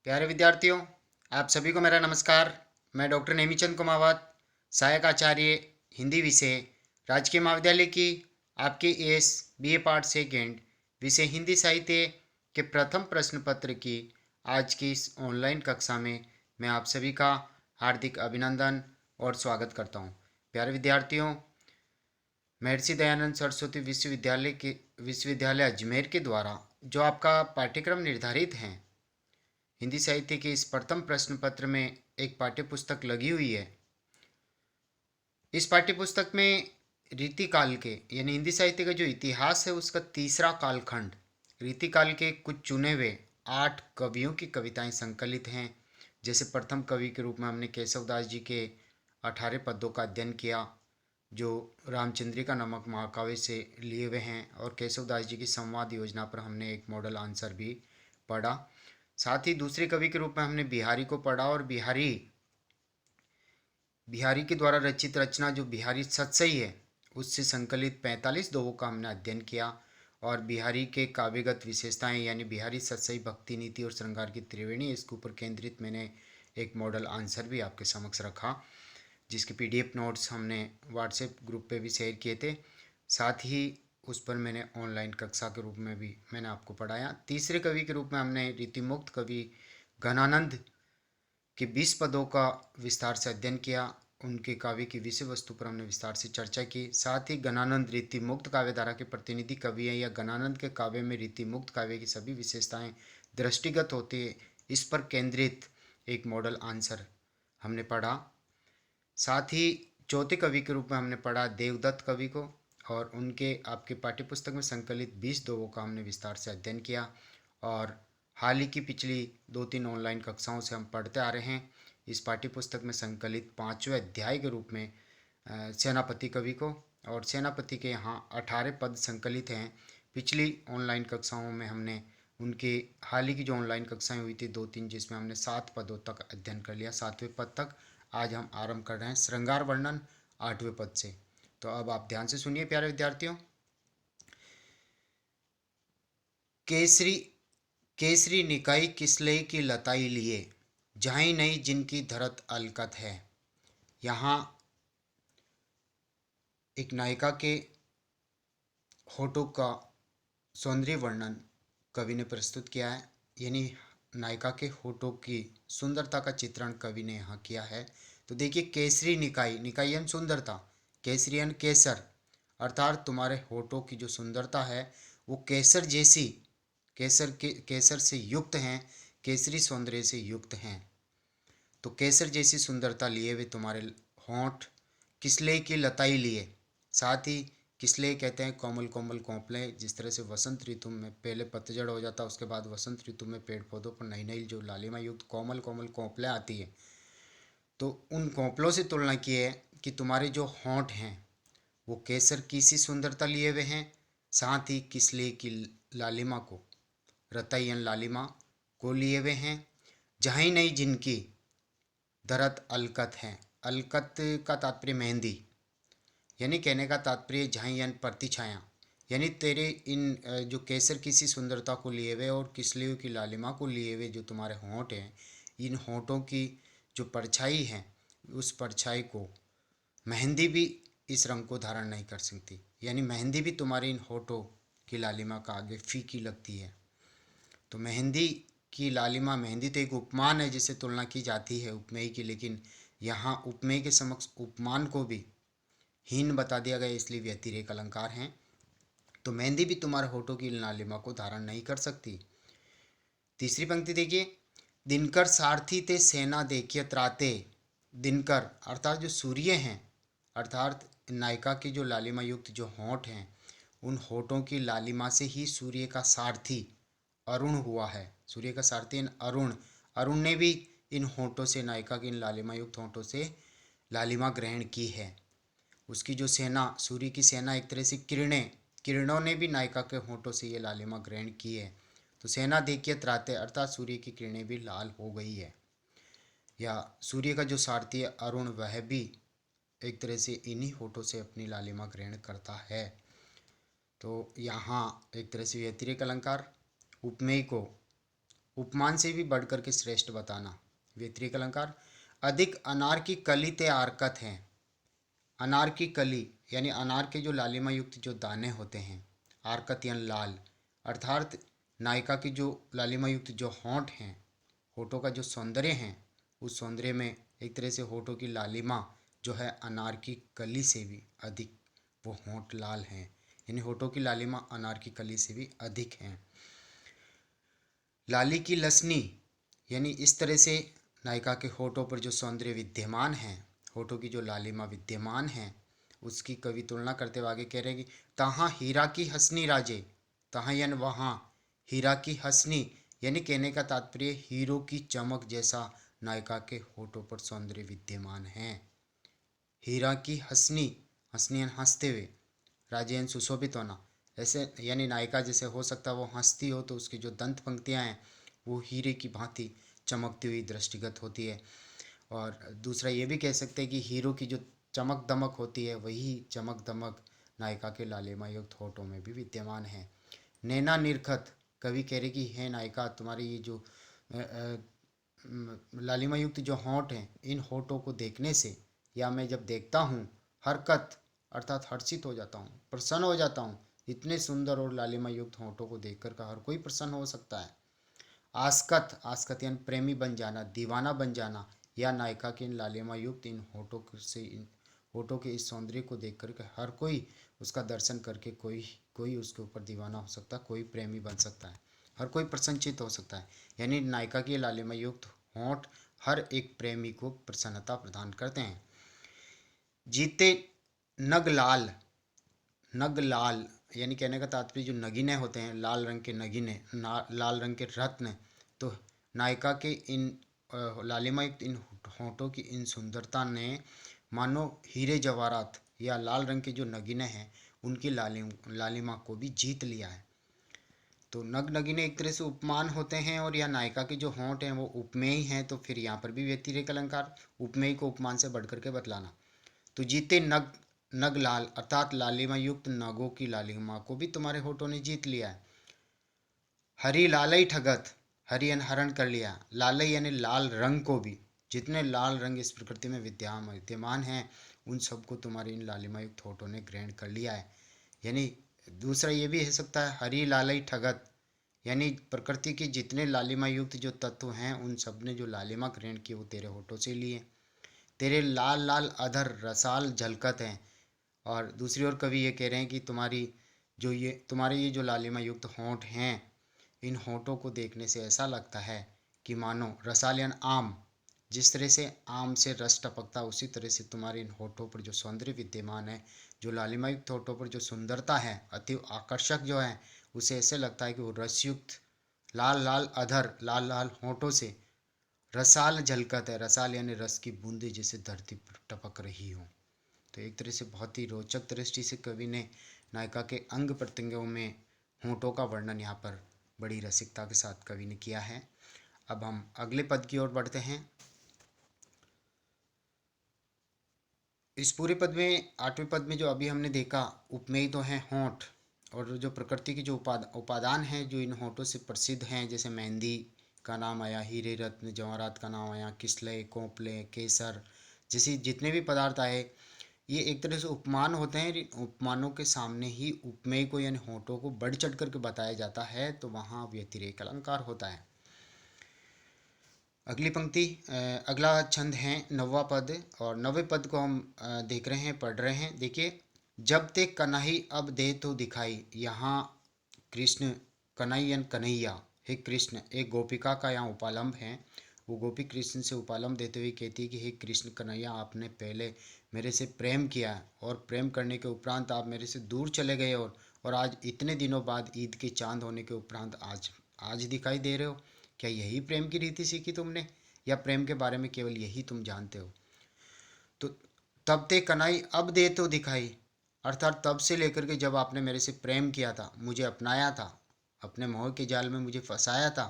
प्यारे विद्यार्थियों, आप सभी को मेरा नमस्कार। मैं डॉक्टर नेमीचंद कुमावत, सहायक आचार्य हिंदी विषय, राजकीय महाविद्यालय की आपके एस बीए पार्ट सेकेंड विषय हिंदी साहित्य के प्रथम प्रश्न पत्र की आज की इस ऑनलाइन कक्षा में मैं आप सभी का हार्दिक अभिनंदन और स्वागत करता हूं। प्यारे विद्यार्थियों, महर्षि दयानंद सरस्वती विश्वविद्यालय अजमेर के द्वारा जो आपका पाठ्यक्रम निर्धारित है हिंदी साहित्य के इस प्रथम प्रश्न पत्र में एक पाठ्यपुस्तक लगी हुई है। इस पाठ्यपुस्तक में रीतिकाल के यानी हिंदी साहित्य का जो इतिहास है उसका तीसरा कालखंड रीतिकाल के कुछ चुने हुए 8 कवियों की कविताएं संकलित हैं। जैसे प्रथम कवि के रूप में हमने केशवदास जी के 18 पद्यों का अध्ययन किया जो रामचंद्रिका नामक महाकाव्य से लिए हुए हैं, और केशवदास जी की संवाद योजना पर हमने एक मॉडल आंसर भी पढ़ा। साथ ही दूसरे कवि के रूप में हमने बिहारी को पढ़ा और बिहारी के द्वारा रचित रचना जो बिहारी सतसई है उससे संकलित 45 दोहों का हमने अध्ययन किया। और बिहारी के काव्यगत विशेषताएं यानी बिहारी सतसई, भक्ति, नीति और श्रृंगार की त्रिवेणी, इसके ऊपर केंद्रित मैंने एक मॉडल आंसर भी आपके समक्ष रखा, जिसके पीडीएफ नोट्स हमने व्हाट्सएप ग्रुप पे भी शेयर किए थे। साथ ही उस पर मैंने ऑनलाइन कक्षा के रूप में भी मैंने आपको पढ़ाया। तीसरे कवि के रूप में हमने रीतिमुक्त कवि घनानंद के 20 पदों का विस्तार से अध्ययन किया। उनके काव्य की विषय वस्तु पर हमने विस्तार से चर्चा की। साथ ही घनानंद रीतिमुक्त काव्यधारा के प्रतिनिधि कवि हैं या घनानंद के काव्य में रीतिमुक्त काव्य की सभी विशेषताएं दृष्टिगत होती है, इस पर केंद्रित एक मॉडल आंसर हमने पढ़ा। साथ ही चौथे कवि के रूप में हमने पढ़ा देवदत्त कवि को, और उनके आपके पाठ्यपुस्तक में संकलित 20 दोहों का हमने विस्तार से अध्ययन किया। और हाल ही की पिछली 2-3 ऑनलाइन कक्षाओं से हम पढ़ते आ रहे हैं इस पाठ्यपुस्तक में संकलित 5वें अध्याय के रूप में सेनापति कवि को, और सेनापति के यहाँ 18 पद संकलित हैं। पिछली ऑनलाइन कक्षाओं में हमने उनके हाल ही की जो ऑनलाइन कक्षाएं हुई थी 2-3, जिसमें हमने 7 पदों तक अध्ययन कर लिया, 7वें पद तक। आज हम आरंभ कर रहे हैं श्रृंगार वर्णन 8वें पद से। तो अब आप ध्यान से सुनिए प्यारे विद्यार्थियों। केसरी निकाई किसलई की लताई लिए, जहाँ नहीं जिनकी धरत अलकत है। यहाँ एक नायिका के होठों का सौंदर्य वर्णन कवि ने प्रस्तुत किया है, यानी नायिका के होठों की सुंदरता का चित्रण कवि ने यहाँ किया है। तो देखिए, केसरी निकाई, निकायन सुंदरता, केसरियन केसर, अर्थात तुम्हारे होठों की जो सुंदरता है वो केसर जैसी, केसर से युक्त हैं, केसरी सौंदर्य से युक्त हैं। तो केसर जैसी सुंदरता लिए हुए तुम्हारे होंठ, किसले की लताई लिए। साथ ही किसले कहते हैं कोमल कोमल कोंपले, जिस तरह से वसंत ऋतु में पहले पतझड़ हो जाता है, उसके बाद वसंत ऋतु में पेड़ पौधों पर नई नई जो लालिमा युक्त कोमल कोमल कोंपलें आती है, तो उन कोंपलों से तुलना की है कि तुम्हारे जो होंठ हैं वो केसर की सी सुंदरता लिए हुए हैं। साथ ही किसले की लालिमा को, रतयन लालिमा को लिए हुए हैं। जहाँ नहीं जिनकी धरत अलकत है, अलकत का तात्पर्य मेहंदी, यानी कहने का तात्पर्य जहाँ यानी प्रतिछाया, यानी तेरे इन जो केसर की सी सुंदरता को लिए हुए और किसलियों की लालिमा को लिए हुए जो तुम्हारे होंठ हैं, इन होंठों की जो परछाई है उस परछाई को मेहंदी भी इस रंग को धारण नहीं कर सकती, यानी मेहंदी भी तुम्हारी इन होठों की लालिमा का आगे फीकी लगती है। तो मेहंदी की लालिमा, मेहंदी तो एक उपमान है जिससे तुलना की जाती है उपमेय की, लेकिन यहाँ उपमेय के समक्ष उपमान को भी हीन बता दिया गया, इसलिए व्यतिरेक अलंकार हैं। तो मेहंदी भी तुम्हारे होठों की लालिमा को धारण नहीं कर सकती। तीसरी पंक्ति देखिए, दिनकर सारथी ते सेना देखिए त्राते। दिनकर अर्थात जो सूर्य हैं, अर्थात नायिका की जो लालिमा युक्त जो होंठ हैं, उन होठों की लालिमा से ही सूर्य का सारथी अरुण हुआ है। सूर्य का सारथी अरुण, अरुण ने भी इन होठों से, नायिका की इन लालिमा युक्त होठों से लालिमा ग्रहण की है। उसकी जो सेना, सूर्य की सेना, एक तरह से किरणों ने भी नायिका के होठों से ये लालिमा ग्रहण की है। तो सेना देखिए त्राते, अर्थात सूर्य की किरणें भी लाल हो गई है। या सूर्य का जो सारथी है अरुण, वह भी एक तरह से इन्हीं होठों से अपनी लालिमा ग्रहण करता है। तो यहाँ एक तरह से व्यतिरेक अलंकार, उपमेय को उपमान से भी बढ़कर के श्रेष्ठ बताना। व्यतिरेक अलंकार, अधिक अनार की कली ते आरकत हैं। अनार की कली यानी अनार के जो लालिमा युक्त जो दाने होते हैं, आरकत यानी लाल, अर्थात नायिका की जो लालिमा युक्त जो होंठ हैं, होठों का जो सौंदर्य है, उस सौंदर्य में एक तरह से होठों की लालिमा जो है अनार की कली से भी अधिक वो होंठ लाल हैं, यानी होठों की लालिमा अनार की कली से भी अधिक हैं। लाली की लसनी यानी इस तरह से नायिका के होठों पर जो सौंदर्य विद्यमान है, होठों की जो लालिमा विद्यमान है, उसकी कवि तुलना करते हुए आगे कह रहे हैं कि तहाँ हीरा की हसनी राजे, तहाँ यानी वहाँ, हीरा की हसनी यानी कहने का तात्पर्य हीरो की चमक जैसा नायिका के होठों पर सौंदर्य विद्यमान है। हीरा की हसनी, हसनी यानी हंसते हुए, राजे यानी सुशोभित होना, ऐसे यानी नायिका जैसे हो सकता है वो हंसती हो तो उसकी जो दंत पंक्तियाँ हैं वो हीरे की भांति चमकती हुई दृष्टिगत होती है। और दूसरा ये भी कह सकते हैं कि हीरो की जो चमक दमक होती है वही चमक दमक नायिका के लालिमा युक्त होठों में भी विद्यमान है। नैना निरखत, कवि कह रहे कि है नायिका तुम्हारी ये जो लालिमा युक्त जो होंठ हैं, इन होठों को देखने से या मैं जब देखता हूँ, हरकत अर्थात हर्षित हो जाता हूँ, प्रसन्न हो जाता हूँ। इतने सुंदर और लालिमा युक्त होठों को देखकर का हर कोई प्रसन्न हो सकता है। आस्कत, आस्कत यानी प्रेमी बन जाना, दीवाना बन जाना, या नायिका के इन लालिमा युक्त इन होठों से, इन होठों के इस सौंदर्य को देख करके हर कोई उसका दर्शन करके कोई कोई उसके ऊपर दीवाना हो सकता है, कोई प्रेमी बन सकता है, हर कोई प्रसन्नचित्त हो सकता है। यानी नायिका के लालिमा युक्त होंठ हर एक प्रेमी को प्रसन्नता प्रदान करते हैं। जीते नग लाल, नग लाल यानी कहने का तात्पर्य जो नगीने होते हैं, लाल रंग के नगीने, लाल रंग के रत्न, तो नायिका के इन लालिमा युक्त इन होठों की इन सुंदरता ने मानो हीरे जवाहरात या लाल रंग के जो नगीने हैं उनकी लालिमा को भी जीत लिया है। तो नग नगीने एक तरह से उपमान होते हैं, और या नायिका के जो होंठ हैं वो उपमेय हैं, तो फिर यहाँ पर भी व्यतिरेक अलंकार, उपमेय को उपमान से बढ़कर के बतलाना। तो जीते नग, नग लाल अर्थात लालिमा युक्त नगों की लालिमा को भी तुम्हारे होठों ने जीत लिया है। हरी लालई ठगत, हरी यानी हरण कर लिया, लालई यानी लाल रंग को भी, जितने लाल रंग इस प्रकृति में विद्यमान हैं उन सबको तुम्हारी इन लालिमा युक्त होठों ने ग्रहण कर लिया है। यानी दूसरा ये भी हो सकता है हरी लालई ठगत, यानी प्रकृति के जितने लालिमा युक्त जो तत्व हैं उन सब ने जो लालिमा ग्रहण की वो तेरे होठों से लिए। तेरे लाल लाल अधर रसाल झलकत हैं। और दूसरी ओर कवि ये कह रहे हैं कि तुम्हारे ये जो लालिमा युक्त होंठ हैं, इन होंठों को देखने से ऐसा लगता है कि मानो रसाल यानी आम, जिस तरह से आम से रस टपकता उसी तरह से तुम्हारे इन होठों पर जो सौंदर्य विद्यमान है, जो लालिमा युक्त होठों पर जो सुंदरता है, अति आकर्षक जो है, उसे ऐसे लगता है कि वो रसयुक्त लाल लाल अधर, लाल लाल होंठों से रसाल झलकत है। रसाल यानी रस की बूंदें जैसे धरती पर टपक रही हो। तो एक तरह से बहुत ही रोचक दृष्टि से कवि ने नायिका के अंग प्रत्यंगों में होंठों का वर्णन यहाँ पर बड़ी रसिकता के साथ कवि ने किया है। अब हम अगले पद की ओर बढ़ते हैं। इस पूरे पद में, आठवें पद में जो अभी हमने देखा, उपमेय तो है होंठ, और जो प्रकृति की जो उपादान हैं जो इन होंठों से प्रसिद्ध हैं, जैसे मेहंदी का नाम आया, हीरे रत्न जवाहरात का नाम आया, किसलय कोपले केसर, जैसे जितने भी पदार्थ आए, ये एक तरह से उपमान होते हैं। उपमानों के सामने ही उपमेय को यानी होंठों को बढ़ चढ़ करके बताया जाता है, तो वहाँ व्यतिरेक अलंकार होता है। अगली पंक्ति, अगला छंद है नौवा पद, और नौवे पद को हम देख रहे हैं, पढ़ रहे हैं। देखिए, जब ते कन्हई अब दे तो दिखाई, यहाँ कृष्ण कन्हई यानी कन्हैया, हे कृष्ण, एक गोपिका का यहाँ उपालंब है। वो गोपी कृष्ण से उपालंब देते हुए कहती है कि हे कृष्ण कन्हैया, आपने पहले मेरे से प्रेम किया है, और प्रेम करने के उपरांत आप मेरे से दूर चले गए, और आज इतने दिनों बाद ईद के चांद होने के उपरांत आज आज दिखाई दे रहे हो। क्या यही प्रेम की रीति सीखी तुमने, या प्रेम के बारे में केवल यही तुम जानते हो? तो तब ते कनाई अब दे तो दिखाई, अर्थात तब से लेकर के जब आपने मेरे से प्रेम किया था, मुझे अपनाया था, अपने मोह के जाल में मुझे फंसाया था,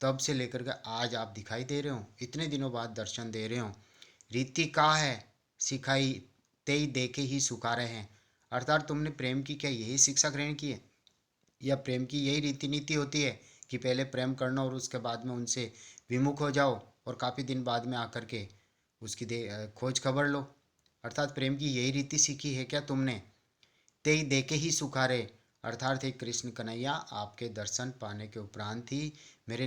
तब से लेकर के आज आप दिखाई दे रहे हो, इतने दिनों बाद दर्शन दे रहे हो। रीति का है सिखाई, तेई देखे ही सुखारे हैं, अर्थात तुमने प्रेम की क्या यही शिक्षा ग्रहण की है, या प्रेम की यही रीति नीति होती है कि पहले प्रेम करना और उसके बाद में उनसे विमुख हो जाओ और काफ़ी दिन बाद में आकर के उसकी खोज खबर लो। अर्थात प्रेम की यही रीति सीखी है क्या तुमने? ते देखे ही सुखारे, अर्थात हे कृष्ण कन्हैया, आपके दर्शन पाने के उपरांत ही मेरे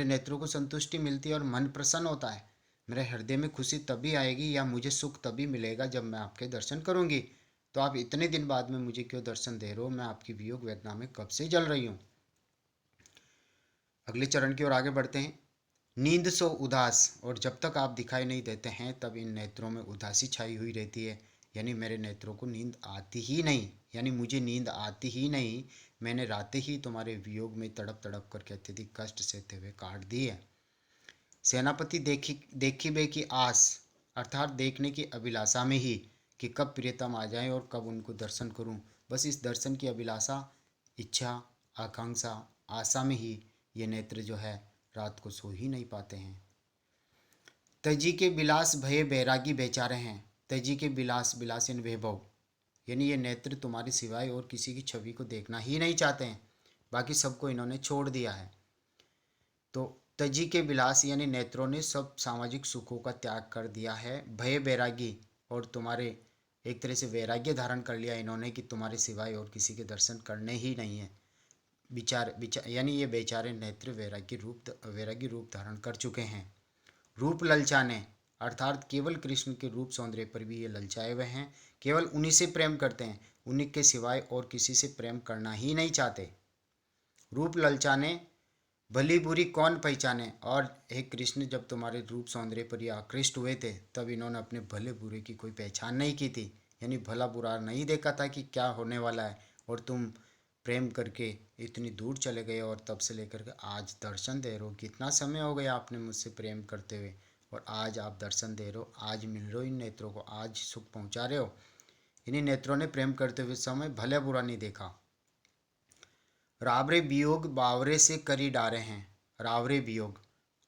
नेत्रों को संतुष्टि मिलती है और मन प्रसन्न होता है। मेरे हृदय में खुशी तभी आएगी या मुझे सुख तभी मिलेगा जब मैं आपके दर्शन करूंगी। तो आप इतने दिन बाद में मुझे क्यों दर्शन दे रहे हो? मैं आपकी वियोग वेदना में कब से जल रही हूँ। अगले चरण की ओर आगे बढ़ते हैं। नींद सो उदास, और जब तक आप दिखाई नहीं देते हैं तब इन नेत्रों में उदासी छाई हुई रहती है। यानी मेरे नेत्रों को नींद आती ही नहीं, यानी मुझे नींद आती ही नहीं। मैंने रातें ही तुम्हारे वियोग में तड़प तड़प करके अत्यधिक कष्ट सहते हुए काट दी है। सेनापति देखी बे की आस, अर्थात देखने की अभिलाषा में ही कि कब प्रियतम आ जाए और कब उनको दर्शन करूं, बस इस दर्शन की अभिलाषा, इच्छा, आकांक्षा, आशा में ही ये नेत्र जो है रात को सो ही नहीं पाते हैं। तजी के बिलास भये बैरागी बेचारे हैं। तजी के बिलास, बिलास यानी वैभव, यानी ये नेत्र तुम्हारी सिवाय और किसी की छवि को देखना ही नहीं चाहते हैं। बाकी सबको इन्होंने छोड़ दिया है। तो तजी के विलास यानी नेत्रों ने सब सामाजिक सुखों का त्याग कर दिया है। भय बैरागी, और तुम्हारे एक तरह से वैराग्य धारण कर लिया इन्होंने कि तुम्हारे सिवाय और किसी के दर्शन करने ही नहीं है। विचार यानी ये बेचारे नेत्र वैरागी रूप धारण कर चुके हैं। रूप ललचाने, अर्थात केवल कृष्ण के रूप सौंदर्य पर भी ये ललचाए हुए हैं। केवल उन्हीं से प्रेम करते हैं, उन्हीं के सिवाय और किसी से प्रेम करना ही नहीं चाहते। रूप ललचाने, भली बुरी कौन पहचाने। और हे कृष्ण, जब तुम्हारे रूप सौंदर्य पर ये आकृष्ट हुए थे तब इन्होंने अपने भले बुरे की कोई पहचान नहीं की थी, यानी भला बुरा नहीं देखा था कि क्या होने वाला है। और तुम प्रेम करके इतनी दूर चले गए और तब से लेकर के आज दर्शन दे रहे हो। कितना समय हो गया आपने मुझसे प्रेम करते हुए और आज आप दर्शन दे रहे हो, आज मिल रहे हो इन नेत्रों को, आज सुख पहुंचा रहे हो। इन्हीं नेत्रों ने प्रेम करते हुए समय भले बुरा नहीं देखा। रावरे वियोग बावरे से करी डारे हैं। रावरे वियोग,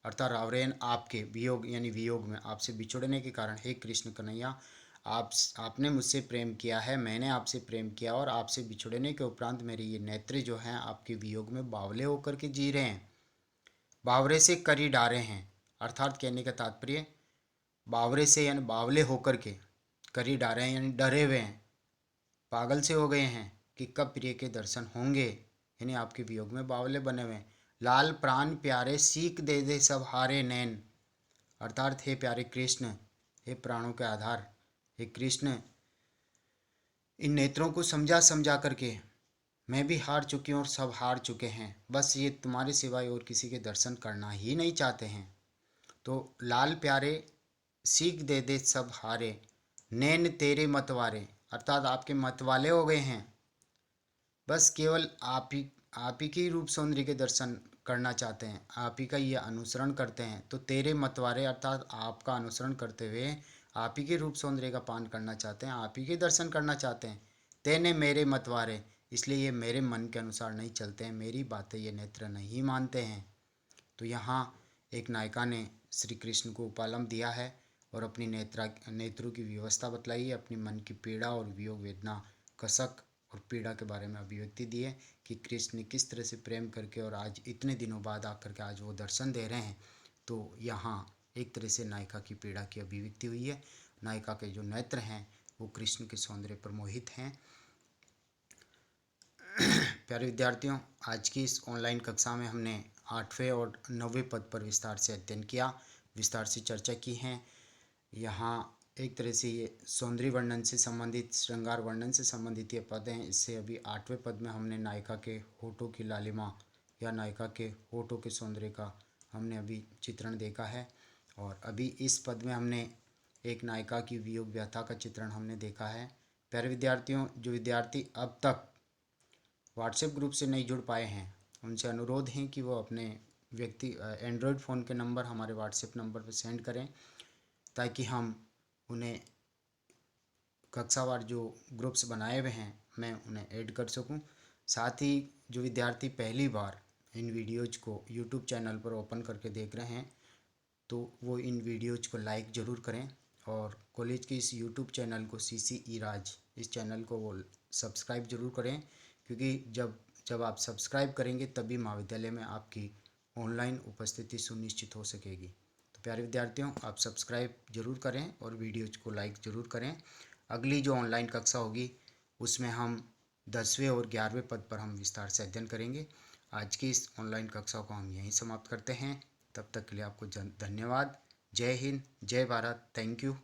अर्थात रावरेन आपके वियोग यानी वियोग में आपसे बिछुड़ने के कारण हे कृष्ण कन्हैया, आपने मुझसे प्रेम किया है, मैंने आपसे प्रेम किया और आपसे बिछुड़ने के उपरांत मेरे ये नेत्र जो हैं आपके वियोग में बावले होकर के जी रहे हैं। बावरे से करी डारे हैं, अर्थात कहने का तात्पर्य बावरे से यानी बावले होकर के, करी डारे हैं यानी डरे हुए हैं, पागल से हो गए हैं कि कब प्रिय के दर्शन होंगे, यानी आपके वियोग में बावले बने हुए हैं। लाल प्राण प्यारे सीख दे दे सब हारे नैन, अर्थात हे प्यारे कृष्ण, हे प्राणों के आधार, हे कृष्ण, इन नेत्रों को समझा समझा करके मैं भी हार चुकी हूँ और सब हार चुके हैं। बस ये तुम्हारे सिवाय और किसी के दर्शन करना ही नहीं चाहते हैं। तो लाल प्यारे सीख दे दे सब हारे, नैन तेरे मतवारे, अर्थात आपके मतवाले हो गए हैं। बस केवल आप ही के रूप सौंदर्य के दर्शन करना चाहते हैं, आप ही का ये अनुसरण करते हैं। तो तेरे मतवारे, अर्थात आपका अनुसरण करते हुए आप ही के रूप सौंदर्य का पान करना चाहते हैं, आप ही के दर्शन करना चाहते हैं। तेने मेरे मतवारे, इसलिए ये मेरे मन के अनुसार नहीं चलते हैं, मेरी बातें ये नेत्र नहीं मानते हैं। तो यहाँ एक नायिका ने श्री कृष्ण को उपालम दिया है और अपनी नेत्रों की व्यवस्था बतलाई है, अपनी मन की पीड़ा और वियोग वेदना, कसक और पीड़ा के बारे में अभिव्यक्ति दी है कि कृष्ण ने किस तरह से प्रेम करके और आज इतने दिनों बाद आकर के आज वो दर्शन दे रहे हैं। तो यहाँ एक तरह से नायिका की पीड़ा की अभिव्यक्ति हुई है। नायिका के जो नेत्र हैं वो कृष्ण के सौंदर्य पर मोहित हैं। प्यारे विद्यार्थियों, आज की इस ऑनलाइन कक्षा में हमने 8वें और 9वें पद पर विस्तार से अध्ययन किया, विस्तार से चर्चा की है। यहाँ एक तरह से ये सौंदर्य वर्णन से संबंधित, श्रृंगार वर्णन से संबंधित ये पद हैं। इससे अभी 8वें पद में हमने नायिका के होठों की लालिमा या नायिका के होठों के सौंदर्य का हमने अभी चित्रण देखा है। और अभी इस पद में हमने एक नायिका की वियोग व्यथा का चित्रण हमने देखा है। प्यारे विद्यार्थियों, जो विद्यार्थी अब तक व्हाट्सएप ग्रुप से नहीं जुड़ पाए हैं उनसे अनुरोध है कि वो अपने एंड्रॉयड फ़ोन के नंबर हमारे व्हाट्सएप नंबर पर सेंड करें ताकि हम उन्हें कक्षावार जो ग्रुप्स बनाए हुए हैं मैं उन्हें ऐड कर सकूं। साथ ही जो विद्यार्थी पहली बार इन वीडियोज़ को यूट्यूब चैनल पर ओपन करके देख रहे हैं तो वो इन वीडियोज़ को लाइक ज़रूर करें और कॉलेज के इस यूट्यूब चैनल को CC ई राज, इस चैनल को वो सब्सक्राइब ज़रूर करें, क्योंकि जब जब आप सब्सक्राइब करेंगे तभी महाविद्यालय में आपकी ऑनलाइन उपस्थिति सुनिश्चित हो सकेगी। तो प्यारे विद्यार्थियों, आप सब्सक्राइब जरूर करें और वीडियोज को लाइक ज़रूर करें। अगली जो ऑनलाइन कक्षा होगी उसमें हम 10वें और 11वें पद पर हम विस्तार से अध्ययन करेंगे। आज की इस ऑनलाइन कक्षा को हम यहीं समाप्त करते हैं। तब तक के लिए आपको धन्यवाद। जय हिंद, जय भारत, थैंक यू।